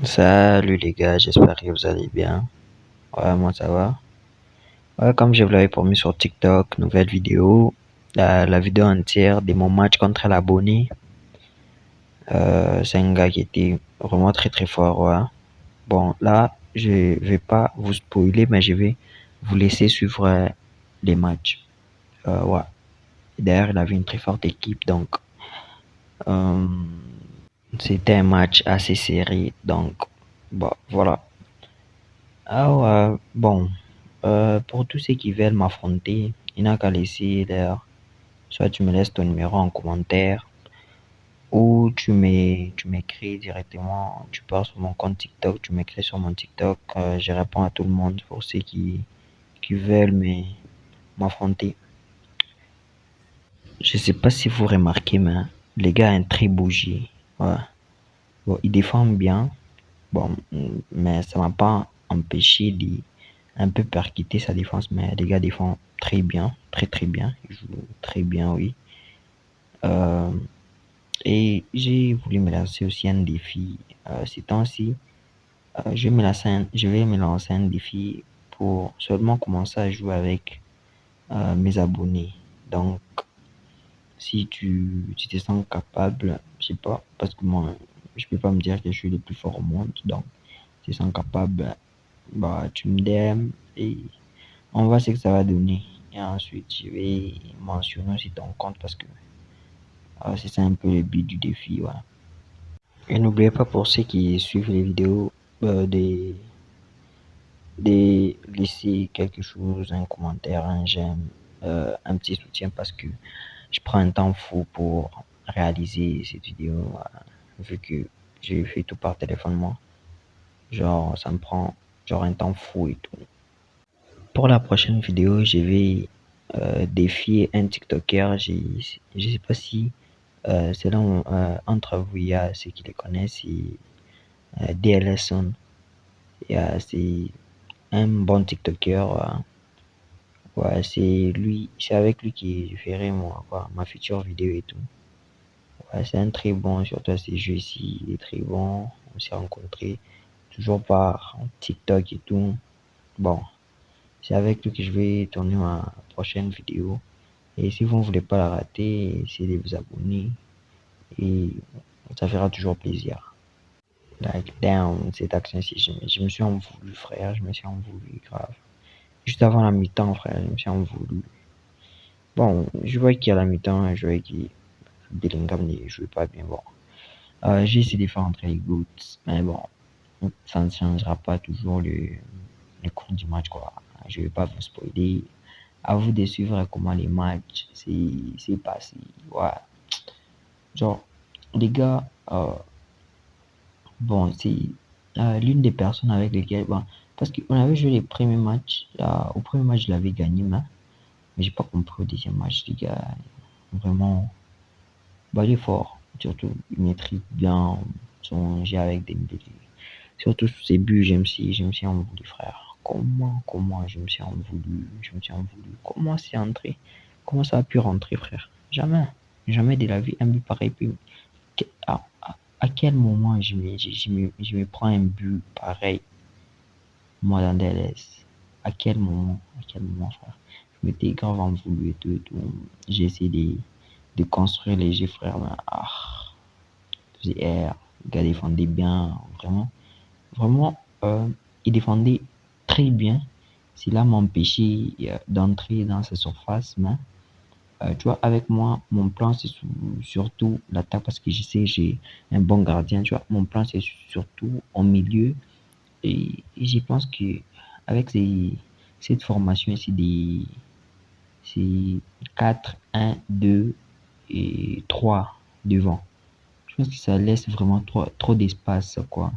Salut les gars, j'espère que vous allez bien. Ouais, moi ça va. Ouais, comme je vous l'avais promis sur TikTok, nouvelle vidéo. La vidéo entière de mon match contre l'abonné. C'est un gars qui était vraiment très très fort. Ouais. Bon, là, je vais pas vous spoiler, mais je vais vous laisser suivre les matchs. Ouais. D'ailleurs, il avait une très forte équipe, donc euh, c'était un match assez serré. Donc, bon, voilà. Ah ouais, bon. Pour tous ceux qui veulent m'affronter, il n'a qu'à laisser leur. Soit tu me laisses ton numéro en commentaire, ou tu m'écris directement. Tu pars sur mon compte TikTok, tu m'écris sur mon TikTok. Je réponds à tout le monde pour ceux qui veulent m'affronter. Je sais pas si vous remarquez, mais le gars a un très beau jeu. Ouais. Bon, il défend bien. Bon, mais ça m'a pas empêché de un peu percuter sa défense, mais les gars défendent très bien, très très bien. Ils jouent très bien, oui. Euh, et j'ai voulu me lancer aussi un défi ces temps-ci. Je vais me lancer un défi pour seulement commencer à jouer avec mes abonnés. Donc, si tu te sens capable, je sais pas, parce que moi, je peux pas me dire que je suis le plus fort au monde. Donc, si tu te sens capable, bah, tu me DM et on voit ce que ça va donner. Et ensuite, je vais mentionner aussi ton compte parce que c'est ça un peu le but du défi. Voilà. Et n'oubliez pas pour ceux qui suivent les vidéos de laisser quelque chose, un commentaire, un j'aime, un petit soutien parce que je prends un temps fou pour réaliser cette vidéo. Vu que j'ai fait tout par téléphone, moi. Genre, ça me prend genre un temps fou et tout. Pour la prochaine vidéo, je vais défier un TikToker. Je sais pas si selon entre vous, il y a ceux qui le connaissent, c'est DLSon. C'est un bon TikToker. Ouais, c'est avec lui que je ferai ma future vidéo et tout. Ouais, c'est un très bon, surtout à ces jeux-ci, il est très bon. On s'est rencontrés toujours par TikTok et tout. Bon, c'est avec lui que je vais tourner ma prochaine vidéo. Et si vous ne voulez pas la rater, essayez de vous abonner et ça fera toujours plaisir. Like, damn, cette action-ci, je me suis en voulu, frère, je me suis en voulu, grave. Juste avant la mi-temps, frère, je me suis en voulu. Bon, je vois qu'il y a la mi-temps, je vois que Bellingham ne jouait pas bien. Bon, j'ai essayé de faire entrer les goûts, mais bon, ça ne changera pas toujours le cours du match, quoi. Je vais pas vous spoiler. À vous de suivre comment les matchs c'est passé. Ouais. Genre, les gars, bon, c'est l'une des personnes avec lesquelles, bon, parce qu'on avait joué les premiers matchs. Au premier match, je l'avais gagné, mais j'ai pas compris au deuxième match, les gars. Vraiment, bah, il est fort. Surtout, il maîtrise bien son jeu avec Dembélé. Surtout sur ses buts, je me suis en voulu, frère. Comment je me suis en voulu. Comment c'est entré? Comment ça a pu rentrer, frère? Jamais. Jamais de la vie, un but pareil. Puis, à quel moment je me prends un but pareil, moi, dans DLS? À quel moment, frère? Je m'étais grave en voulu et tout. J'ai essayé de construire les jeux, frère. Mais, faisait air, le gars défendait bien, vraiment. Vraiment, il défendait très bien. Cela m'empêchait d'entrer dans sa surface. Mais, tu vois, avec moi, mon plan, c'est surtout l'attaque parce que je sais j'ai un bon gardien. Tu vois, mon plan, c'est surtout au milieu. Et je pense que avec cette formation, c'est 4 1 2 et 3 devant. Je pense que ça laisse vraiment trop d'espace, quoi.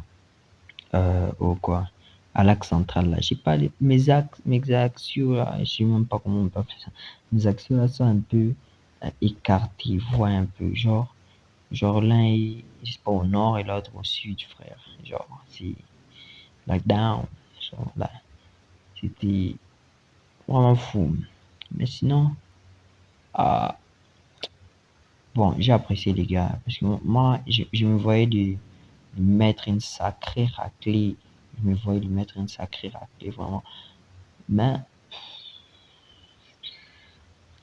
Quoi, à l'axe central, là. Je sais pas, mes axios, là, je sais même pas comment on peut appeler ça. Mes axios, là, sont un peu écartés, voient un peu. Genre l'un est, je sais pas, au nord et l'autre au sud, frère. Genre, c'est like down. Genre, là, c'était vraiment fou. Mais sinon, ah, bon, j'ai apprécié les gars. Parce que moi, je me voyais de lui mettre une sacrée raclée. Je me voyais lui mettre une sacrée raclée, vraiment. Mais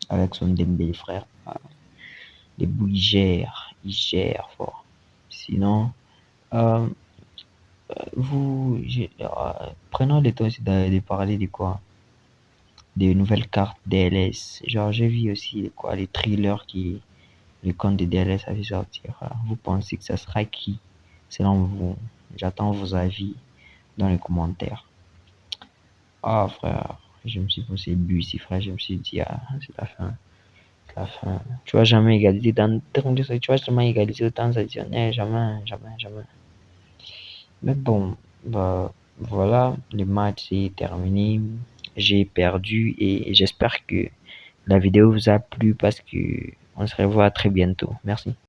avec son Dembélé, frère, les bouts, il gère fort. Sinon, euh, prenons le temps aussi de parler de quoi? Des nouvelles cartes DLS. Genre, j'ai vu aussi quoi, les thrillers qui, le compte de DLS a fait sortir. Vous pensez que ça sera qui, selon vous? J'attends vos avis dans les commentaires. Ah, frère, je me suis posé le but ici, frère. Je me suis dit, ah, c'est la fin. C'est la fin. Tu vas jamais égaliser tu vas jamais égaliser au temps additionnel. Jamais, jamais, jamais. Mais bon, bah, voilà, le match est terminé. J'ai perdu et j'espère que la vidéo vous a plu parce que on se revoit très bientôt. Merci.